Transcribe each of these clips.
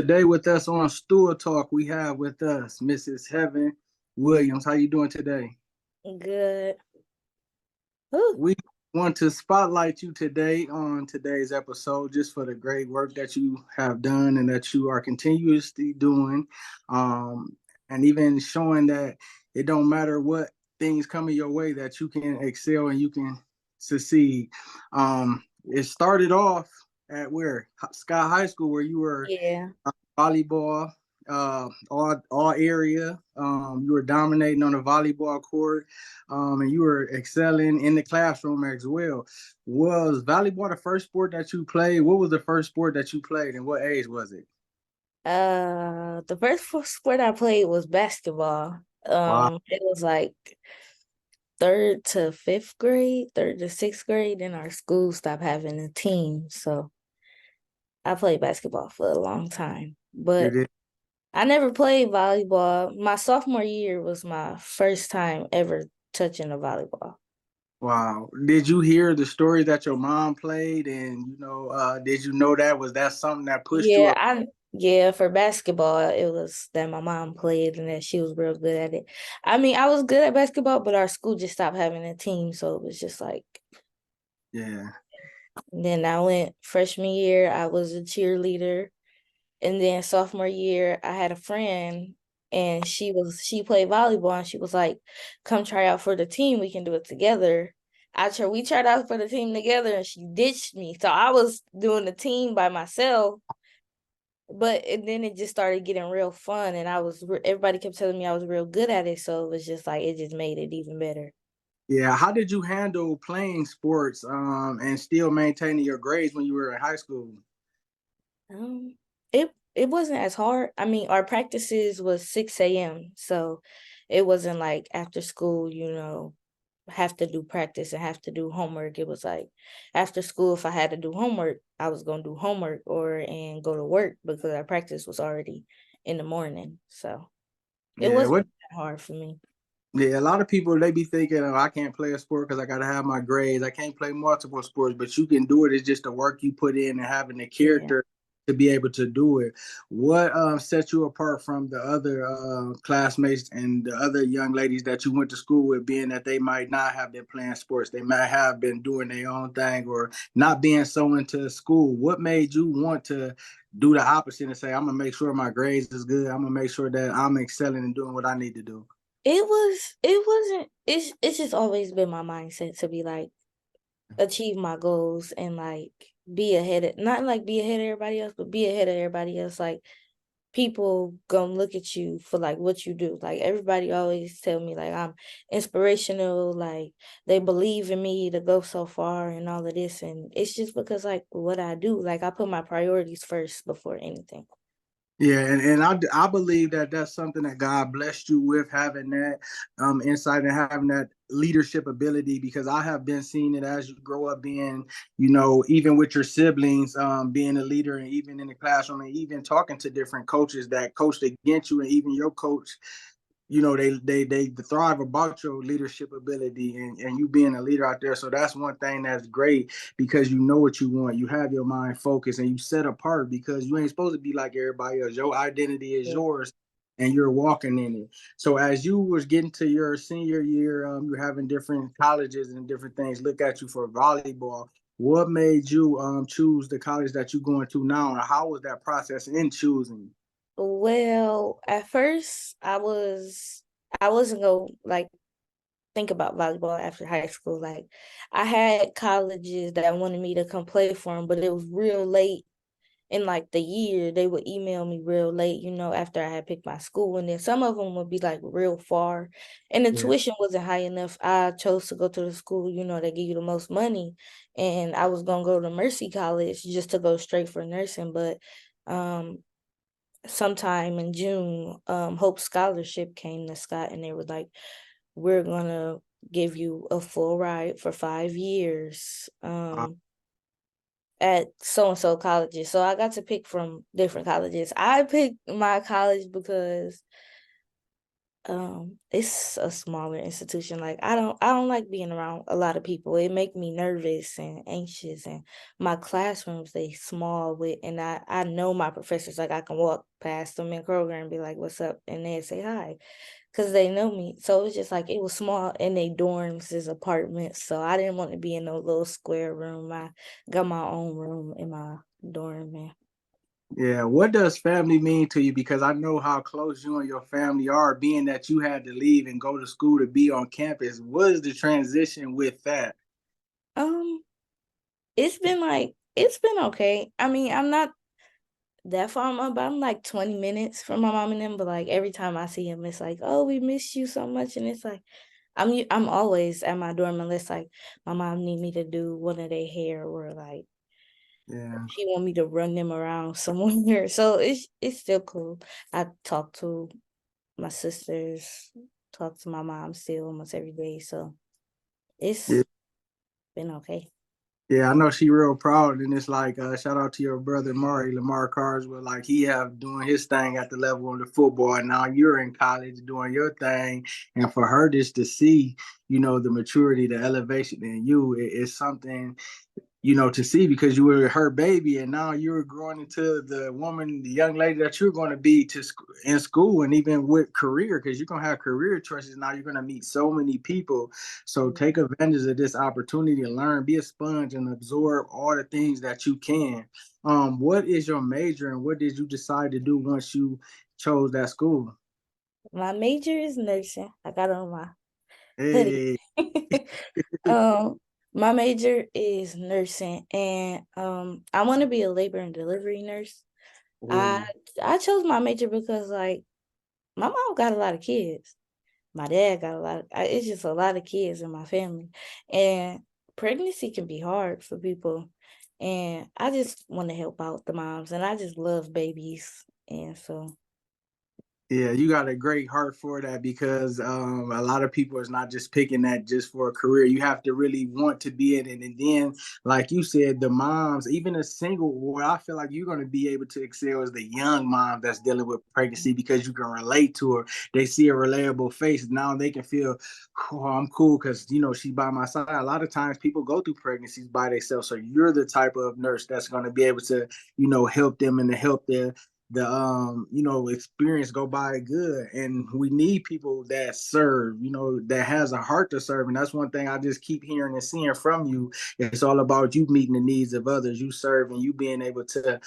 Today with us on Stool Talk, we have with us Mrs. Heaven Williams. How you doing today? Good. Ooh, We want to spotlight you today on today's episode just for the great work that you have done and that you are continuously doing. Um, and even showing that it don't matter what things coming your way, that you can excel and you can succeed. It started off at where? Sky High School, where you were yeah. volleyball, all area. You were dominating on the volleyball court, and you were excelling in the classroom as well. Was volleyball the first sport that you played? What was the first sport that you played, and what age was it? The first sport I played was basketball. Wow. It was like third to fifth grade, third to sixth grade, and our school stopped having a team. So I played basketball for a long time, You but did. I never played volleyball. My sophomore year was my first time ever touching a volleyball. Wow. Did you hear the story that your mom played, and did you know that was that something that pushed you Yeah, up? for basketball, it was that my mom played and that she was real good at it. I mean, I was good at basketball, but our school just stopped having a team, so it was just like Yeah. then I went freshman year, I was a cheerleader, and then sophomore year, I had a friend and she played volleyball and she was like, "Come try out for the team, we can do it together." We tried out for the team together and she ditched me. So I was doing the team by myself. But and then it just started getting real fun, and everybody kept telling me I was real good at it, so it was just like it just made it even better. Yeah. How did you handle playing sports and still maintaining your grades when you were in high school? Um, it wasn't as hard. I mean, our practices was 6 a.m., so it wasn't like after school, have to do practice and have to do homework. It was like after school, if I had to do homework, I was gonna do homework and go to work because our practice was already in the morning. So it Yeah. wasn't What that hard for me. Yeah, a lot of people they be thinking, oh, I can't play a sport because I gotta have my grades. I can't play multiple sports, but you can do it. It's just the work you put in and having the Yeah. character to be able to do it. What set you apart from the other classmates and the other young ladies that you went to school with, being that they might not have been playing sports, they might have been doing their own thing or not being so into school. What made you want to do the opposite and say, I'm gonna make sure my grades is good. I'm gonna make sure that I'm excelling and doing what I need to do. It wasn't it's just always been my mindset to be like achieve my goals and like be ahead of not like be ahead of everybody else, but be ahead of everybody else. Like people gonna look at you for like what you do. Like everybody always tell me like I'm inspirational, like they believe in me to go so far and all of this. And it's just because like what I do, like I put my priorities first before anything. Yeah, and I believe that that's something that God blessed you with, having that insight and having that leadership ability, because I have been seeing it as you grow up being, even with your siblings, being a leader, and even in the classroom, and even talking to different coaches that coached against you, and even your coach, they thrive about your leadership ability and you being a leader out there. So that's one thing that's great, because you know what you want, you have your mind focused, and you set apart, because you ain't supposed to be like everybody else. Your identity is Yeah. yours, and you're walking in it. So as you was getting to your senior year, you're having different colleges and different things look at you for volleyball. What made you choose the college that you're going to now, and how was that process in choosing? Well, at first I wasn't gonna like think about volleyball after high school. Like I had colleges that wanted me to come play for them, but it was real late in like the year. They would email me real late, after I had picked my school, and then some of them would be like real far, and the Yeah. tuition wasn't high enough. I chose to go to the school, they give you the most money, and I was gonna go to Mercy College just to go straight for nursing, but um sometime in June, Hope Scholarship came to Scott and they were like, we're gonna give you a full ride for 5 years at so and so colleges. So I got to pick from different colleges. I picked my college because It's a smaller institution. Like I don't like being around a lot of people. It make me nervous and anxious. And my classrooms they small with, and I know my professors. Like I can walk past them in Kroger and be like, "What's up?" and they say hi, cause they know me. So it's just like it was small, and they dorms is apartments. So I didn't want to be in no little square room. I got my own room in my dorm, man. Yeah, what does family mean to you? Because I know how close you and your family are, being that you had to leave and go to school to be on campus. What is the transition with that? Um, it's been okay. I mean, I'm not that far but I'm like 20 minutes from my mom and them, but like every time I see him, it's like, oh, we miss you so much. And it's like I'm always at my dorm unless like my mom need me to do one of their hair or like Yeah. she want me to run them around somewhere. So it's still cool. I talk to my sisters, talk to my mom still almost every day. So Yeah. it's been okay. Yeah, I know she real proud, and it's like shout out to your brother Mari Lamar Carswell. Like he have doing his thing at the level of the football, and now you're in college doing your thing, and for her just to see, the maturity, the elevation in you, it's something to see because you were her baby and now you're growing into the woman, the young lady that you're going to be in school and even with career because you're going to have career choices. Now you're going to meet so many people. So take advantage of this opportunity to learn, be a sponge and absorb all the things that you can. What is your major and what did you decide to do once you chose that school? My major is nursing. I got on my hoodie. Hey. Um, my major is nursing, and I want to be a labor and delivery nurse. I Ooh. I chose my major because like my mom got a lot of kids. My dad got a lot. It's just a lot of kids in my family, and pregnancy can be hard for people. And I just want to help out the moms, and I just love babies, and so Yeah, you got a great heart for that because a lot of people is not just picking that just for a career. You have to really want to be in it. And then, like you said, the moms, even a single, what I feel like you're going to be able to excel is the young mom that's dealing with pregnancy because you can relate to her. They see a relatable face. Now they can feel, oh, I'm cool because, she's by my side. A lot of times people go through pregnancies by themselves. So you're the type of nurse that's going to be able to, help them and to help the experience go by good, and we need people that serve, that has a heart to serve. And that's one thing I just keep hearing and seeing from you. It's all about you meeting the needs of others, you serve, and you being able to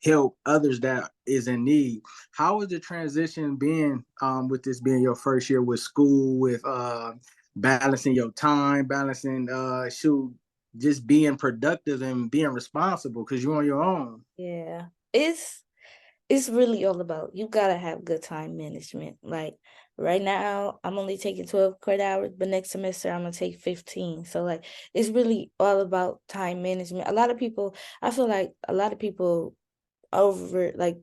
help others that is in need. How has the transition been with this being your first year with school, with balancing your time, balancing shoot, just being productive and being responsible because you're on your own? yeah, it's really all about you gotta have good time management. Like right now, I'm only taking 12 credit hours, but next semester I'm gonna take 15. So like it's really all about time management. I feel like a lot of people over like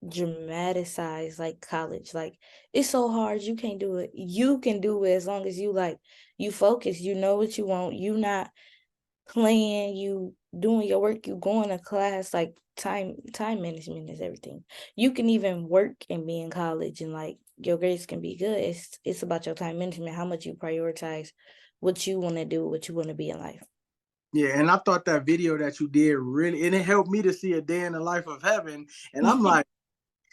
dramatize like college. Like it's so hard, you can't do it. You can do it as long as you focus, you know what you want, you not playing, you doing your work, you going to class, like time management is everything. You can even work and be in college and like your grades can be good. It's about your time management, how much you prioritize what you want to do, what you want to be in life. Yeah, and I thought that video that you did really, and it helped me to see a day in the life of heaven. And I'm like,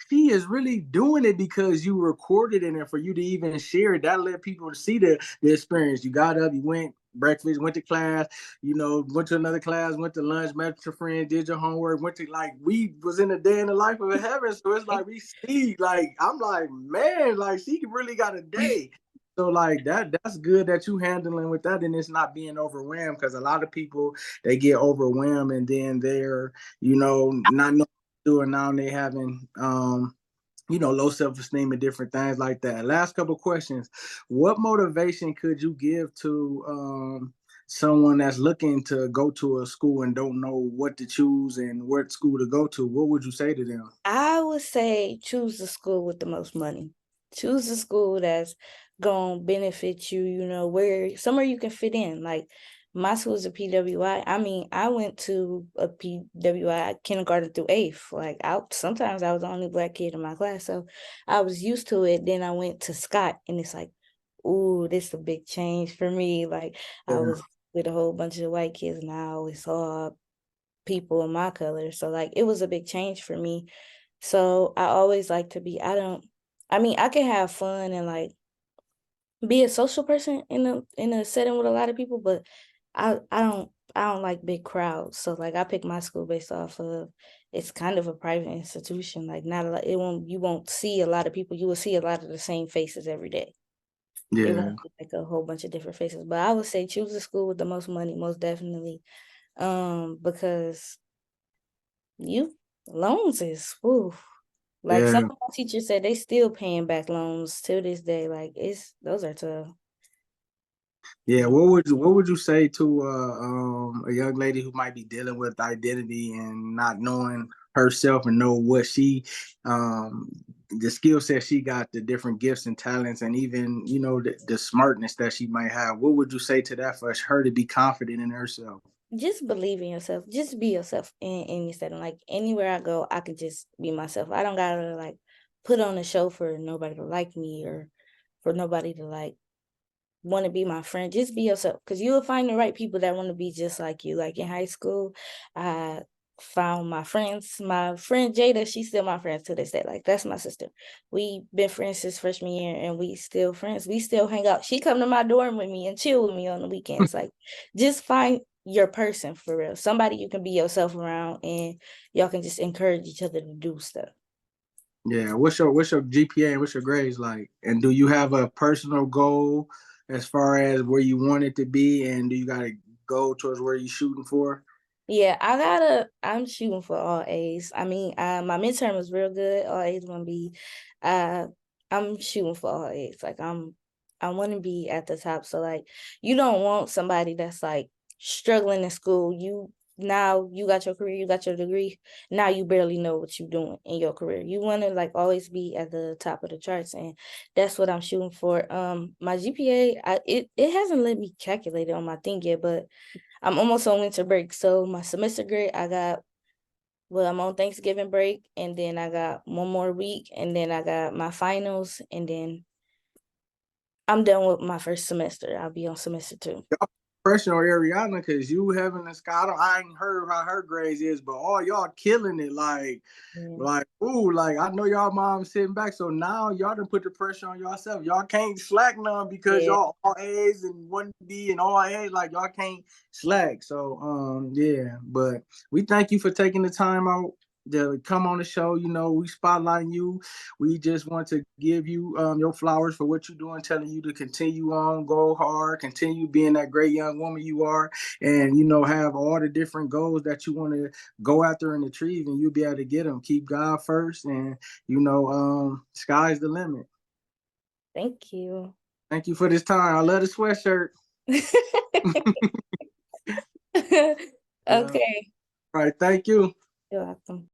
she is really doing it because you recorded it and for you to even share it, that let people to see the experience. You got up, you went breakfast, went to class, went to another class, went to lunch, met your friends, did your homework, went to like we was in a day in the life of heaven. So it's like we see, like I'm like, man, like she really got a day. So like that's good that you handling with that and it's not being overwhelmed because a lot of people they get overwhelmed and then they're, not knowing doing now and they having low self-esteem and different things like that. Last couple questions. What motivation could you give to someone that's looking to go to a school and don't know what to choose and what school to go to? What would you say to them? I would say choose the school with the most money. Choose the school that's gonna benefit you, where somewhere you can fit in. Like my school is a PWI. I mean, I went to a PWI kindergarten through eighth. Like, sometimes I was the only Black kid in my class, so I was used to it. Then I went to Scott, and it's like, ooh, this is a big change for me. Like, I Yeah. was with a whole bunch of white kids, now it's all people in my color. So like, it was a big change for me. So I always like to be. I mean, I can have fun and like be a social person in a setting with a lot of people, but I don't like big crowds. So like, I pick my school based off of, it's kind of a private institution. Like, not a lot, you won't see a lot of people. You will see a lot of the same faces every day. It Yeah. won't be like a whole bunch of different faces. But I would say choose a school with the most money, most definitely. Because loans is, ooh, like some Yeah. of my teachers said they still paying back loans to this day. Like, those are tough. Yeah, what would you say to a young lady who might be dealing with identity and not knowing herself and know what she um the skill set she got, the different gifts and talents, and even the smartness that she might have? What would you say to that for her to be confident in herself? Just believe in yourself. Just be yourself in your setting. Like, anywhere I go, I can just be myself. I don't gotta like put on a show for nobody to like me, or for nobody to like want to be my friend. Just be yourself, because you will find the right people that want to be just like you. Like, in high school, I found my friends. My friend Jada, she's still my friend to this day. Like, that's my sister. We been friends since freshman year, and we still friends. We still hang out. She come to my dorm with me and chill with me on the weekends. Like, just find your person for real. Somebody you can be yourself around, and y'all can just encourage each other to do stuff. Yeah, what's your GPA and what's your grades like? And do you have a personal goal as far as where you want it to be, and do you got to go towards where you're shooting for? Yeah, I'm shooting for all A's. I mean, my midterm was real good. All A's gonna be, uh, I'm shooting for all A's. Like, I want to be at the top. So like, you don't want somebody that's like struggling in school. Now you got your career, you got your degree. Now you barely know what you're doing in your career. You want to like always be at the top of the charts, and that's what I'm shooting for. My GPA, it hasn't let me calculate it on my thing yet, but I'm almost on winter break. So my semester grade, I'm on Thanksgiving break, and then I got one more week, and then I got my finals, and then I'm done with my first semester. I'll be on semester 2. Pressure on Ariana because you having a Scott. I ain't heard how her grades is, but all y'all killing it. Yeah. Like, ooh, like I know y'all mom sitting back, so now y'all done put the pressure on yourself. Y'all can't slack none because Yeah. y'all all A's and 1B and all A's. Like y'all can't slack. So yeah. But we thank you for taking the time out to come on the show. We spotlighting you. We just want to give you your flowers for what you're doing, telling you to continue on, go hard, continue being that great young woman you are, and have all the different goals that you want to go after and achieve, and you'll be able to get them. Keep God first, and sky's the limit. Thank you. Thank you for this time. I love the sweatshirt. Yeah. Okay. All right. Thank you. You're welcome.